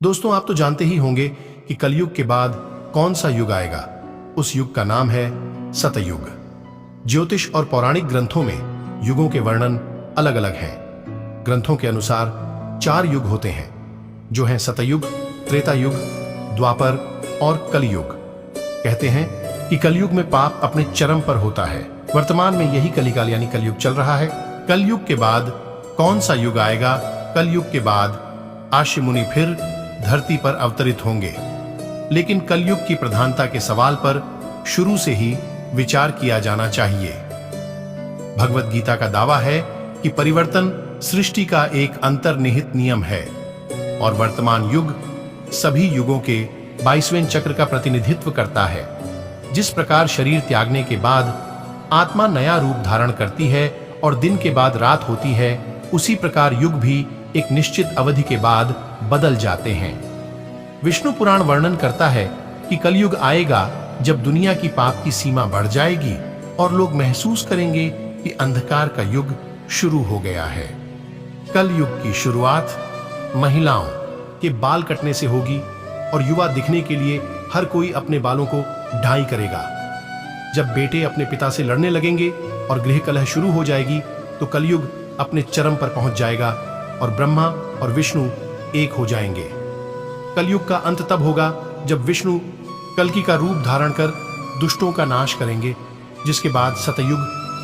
दोस्तों, आप तो जानते ही होंगे कि कलयुग के बाद कौन सा युग आएगा। उस युग का नाम है सतयुग। ज्योतिष और पौराणिक ग्रंथों में युगों के वर्णन अलग अलग हैं। ग्रंथों के अनुसार 4 युग होते हैं, जो हैं सतयुग, त्रेता युग, द्वापर और कलयुग। कहते हैं कि कलयुग में पाप अपने चरम पर होता है। वर्तमान में यही कलिकाल यानी कलयुग चल रहा है। कलयुग के बाद कौन सा युग आएगा? कलयुग के बाद आश्य मुनि फिर धरती पर अवतरित होंगे। लेकिन कलयुग की प्रधानता के सवाल पर शुरू से ही विचार किया जाना चाहिए। भगवत गीता का दावा है कि परिवर्तन सृष्टि का एक अंतर्निहित नियम है और वर्तमान युग सभी युगों के 22वें चक्र का प्रतिनिधित्व करता है। जिस प्रकार शरीर त्यागने के बाद आत्मा नया रूप धारण करती है और दिन के बाद रात होती है, उसी प्रकार युग भी एक निश्चित अवधि के बाद बदल जाते हैं। विष्णु पुराण वर्णन करता है कि कलयुग आएगा जब दुनिया की पाप की सीमा बढ़ जाएगी और लोग महसूस करेंगे कि अंधकार का युग शुरू हो गया है। कलयुग की शुरुआत महिलाओं के बाल कटने से होगी और युवा दिखने के लिए हर कोई अपने बालों को ढाई करेगा। जब बेटे अपने पिता से लड़ने लगेंगे और गृह कलह शुरू हो जाएगी, तो कलयुग अपने चरम पर पहुंच जाएगा और ब्रह्मा और विष्णु एक हो जाएंगे। कलयुग का अंत तब होगा जब विष्णु कल्कि का रूप धारण कर दुष्टों का नाश करेंगे, जिसके बाद सतयुग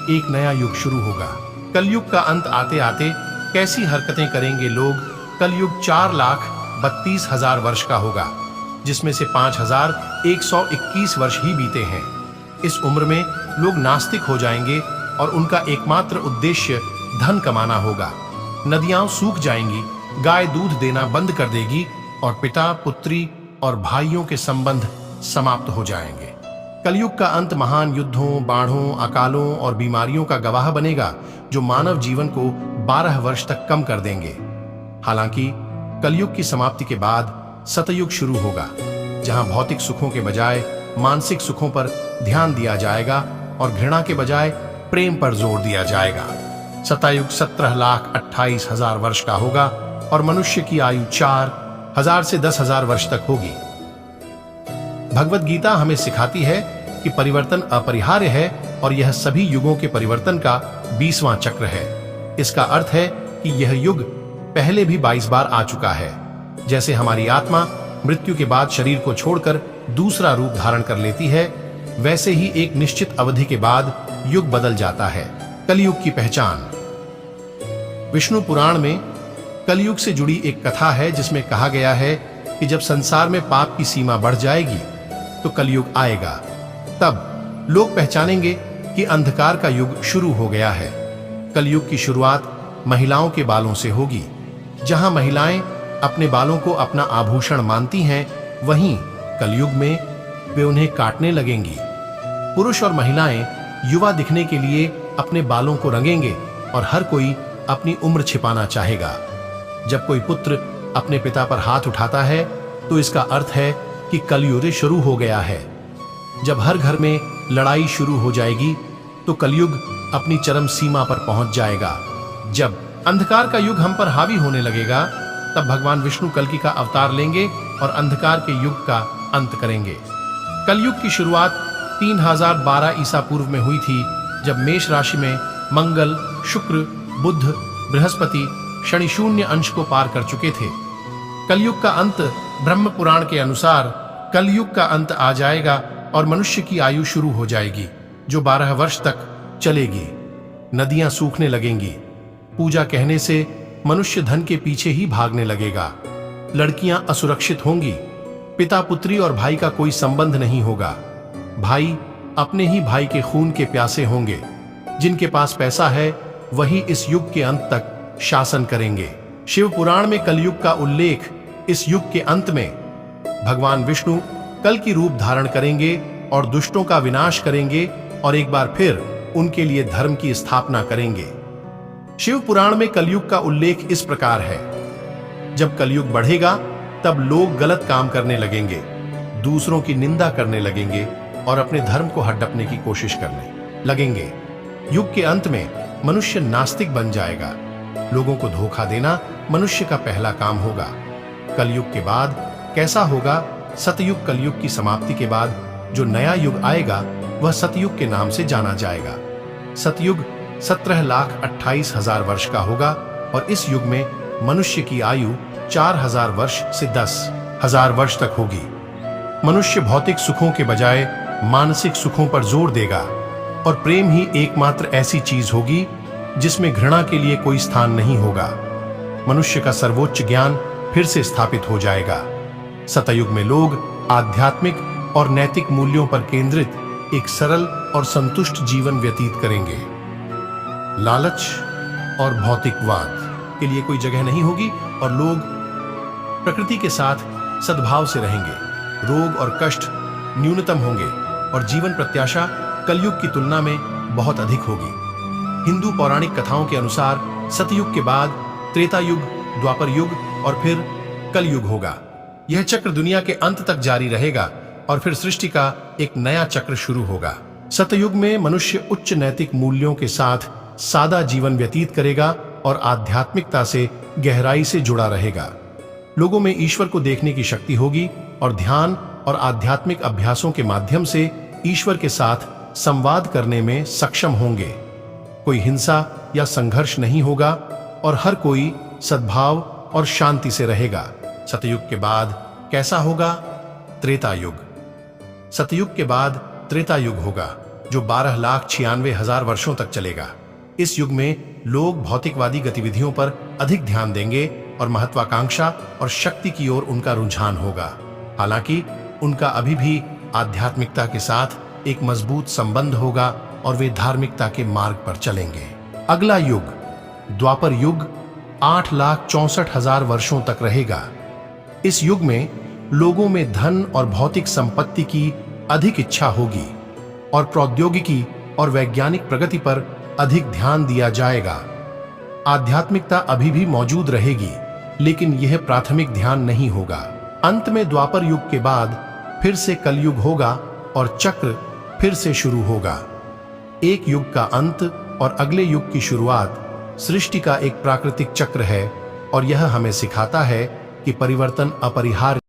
एक नया युग शुरू होगा। कलयुग का अंत आते आते कैसी हरकतें करेंगे लोग? कलयुग 4,32,000 वर्ष का होगा, जिसमें से 5,121 वर्ष ही बीते हैं। इस उम्र में लोग नास्तिक हो जाएंगे और उनका एकमात्र उद्देश्य धन कमाना होगा। नदियां सूख जाएंगी, गाय दूध देना बंद कर देगी और पिता, पुत्री और भाइयों के संबंध समाप्त हो जाएंगे। कलयुग का अंत महान युद्धों, बाढ़ों, अकालों और बीमारियों का गवाह बनेगा, जो मानव जीवन को 12 वर्ष तक कम कर देंगे। हालांकि कलयुग की समाप्ति के बाद सतयुग शुरू होगा, जहां भौतिक सुखों के बजाय मानसिक सुखों पर ध्यान दिया जाएगा और घृणा के बजाय प्रेम पर जोर दिया जाएगा। सतयुग 17,28,000 वर्ष का होगा और मनुष्य की आयु 4,000 से 10,000 वर्ष तक होगी। भगवत गीता हमें सिखाती है कि परिवर्तन अपरिहार्य है और यह सभी युगों के परिवर्तन का 20वां चक्र है। इसका अर्थ है कि यह युग पहले भी 22 बार आ चुका है। जैसे हमारी आत्मा मृत्यु के बाद शरीर को छोड़कर दूसरा रूप धारण कर लेती है, वैसे ही एक निश्चित अवधि के बाद युग बदल जाता है। कलयुग की पहचान। विष्णु पुराण में कलयुग से जुड़ी एक कथा है, जिसमें कहा गया है कि जब संसार में पाप की सीमा बढ़ जाएगी तो कलयुग आएगा। तब लोग पहचानेंगे कि अंधकार का युग शुरू हो गया है। कलयुग की शुरुआत महिलाओं के बालों से होगी। जहां महिलाएं अपने बालों को अपना आभूषण मानती हैं, वहीं कलयुग में वे उन्हें काटने लगेंगी। पुरुष और महिलाएं युवा दिखने के लिए अपने बालों को रंगेंगे और हर कोई अपनी उम्र छिपाना चाहेगा। जब कोई पुत्र अपने पिता पर हाथ उठाता है, तो इसका अर्थ है कि कलयुग शुरू हो गया है। जब हर घर में लड़ाई शुरू हो जाएगी, तो कलयुग अपनी चरम सीमा पर पहुंच जाएगा। जब अंधकार का युग हम पर हावी होने लगेगा, तब भगवान विष्णु कल्कि का अवतार लेंगे और अंधकार के युग का अंत करेंगे। कलयुग की शुरुआत 3012 ईसा पूर्व में हुई थी, जब मेष राशि में मंगल, शुक्र, बुध, बृहस्पति शनि शून्य अंश को पार कर चुके थे। कलयुग का अंत ब्रह्म पुराण के अनुसार कलयुग का अंत आ जाएगा और मनुष्य की आयु शुरू हो जाएगी, जो 12 वर्ष तक चलेगी। नदियां सूखने लगेंगी। पूजा कहने से मनुष्य धन के पीछे ही भागने लगेगा। लड़कियां असुरक्षित होंगी। पिता, पुत्री और भाई का कोई संबंध नहीं होगा। भाई अपने ही भाई के खून के प्यासे होंगे। जिनके पास पैसा है, वही इस युग के अंत तक शासन करेंगे। शिव पुराण में कलयुग का उल्लेख इस युग के अंत में भगवान विष्णु कल की रूप धारण करेंगे और दुष्टों का विनाश करेंगे और एक बार फिर उनके लिए धर्म की स्थापना करेंगे। शिव पुराण में कलयुग का उल्लेख इस प्रकार है: जब कलयुग बढ़ेगा, तब लोग गलत काम करने लगेंगे, दूसरों की निंदा करने लगेंगे और अपने धर्म को हड़पने की कोशिश करने लगेंगे। युग के अंत में मनुष्य नास्तिक बन जाएगा। लोगों को धोखा देना मनुष्य का पहला काम होगा। कलयुग के बाद कैसा होगा? सतयुग कलयुग की समाप्ति के बाद जो नया युग आएगा वह सतयुग के नाम से जाना जाएगा। सतयुग 17,28,000 वर्ष का होगा और इस युग में मनुष्य की आयु 4,000 वर्ष से 10,000 वर्ष तक होगी। मनुष्य भौतिक सुखों के बजाय मानसिक सुखों पर जोर देगा और प्रेम ही एकमात्र ऐसी चीज होगी जिसमें घृणा के लिए कोई स्थान नहीं होगा। मनुष्य का सर्वोच्च ज्ञान फिर से स्थापित हो जाएगा। सतयुग में लोग आध्यात्मिक और नैतिक मूल्यों पर केंद्रित एक सरल और संतुष्ट जीवन व्यतीत करेंगे। लालच और भौतिकवाद के लिए कोई जगह नहीं होगी और लोग प्रकृति के साथ सद्भाव से रहेंगे। रोग और कष्ट न्यूनतम होंगे और जीवन प्रत्याशा कलयुग की तुलना में बहुत अधिक होगी। हिंदू पौराणिक कथाओं के अनुसार सतयुग के बाद त्रेता युग, द्वापर युग और फिर कलयुग होगा। यह चक्र दुनिया के अंत तक जारी रहेगा और फिर सृष्टि का एक नया चक्र शुरू होगा। सतयुग में मनुष्य उच्च नैतिक मूल्यों के साथ सादा जीवन व्यतीत करेगा और आध्यात्मिकता से गहराई से जुड़ा रहेगा। लोगों में ईश्वर को देखने की शक्ति होगी और ध्यान और आध्यात्मिक अभ्यासों के माध्यम से ईश्वर के साथ संवाद करने में सक्षम होंगे। कोई हिंसा या संघर्ष नहीं होगा और हर कोई सद्भाव और शांति से रहेगा। सतयुग के बाद कैसा होगा? त्रेता युग। सतयुग के बाद त्रेता युग होगा जो 12,96,000 वर्षों तक चलेगा। इस युग में लोग भौतिकवादी गतिविधियों पर अधिक ध्यान देंगे और महत्वाकांक्षा और शक्ति की ओर उनका रुझान होगा। हालांकि उनका अभी भी आध्यात्मिकता के साथ एक मजबूत संबंध होगा और वे धार्मिकता के मार्ग पर चलेंगे। अगला युग द्वापर युग 8,64,000 वर्षों तक रहेगा। इस युग में लोगों में धन और भौतिक संपत्ति की अधिक इच्छा होगी और प्रौद्योगिकी और वैज्ञानिक प्रगति पर अधिक ध्यान दिया जाएगा। आध्यात्मिकता अभी भी मौजूद रहेगी लेकिन यह प्राथमिक ध्यान नहीं होगा। अंत में द्वापर युग के बाद फिर से कलयुग होगा और चक्र फिर से शुरू होगा। एक युग का अंत और अगले युग की शुरुआत सृष्टि का एक प्राकृतिक चक्र है और यह हमें सिखाता है कि परिवर्तन अपरिहार्य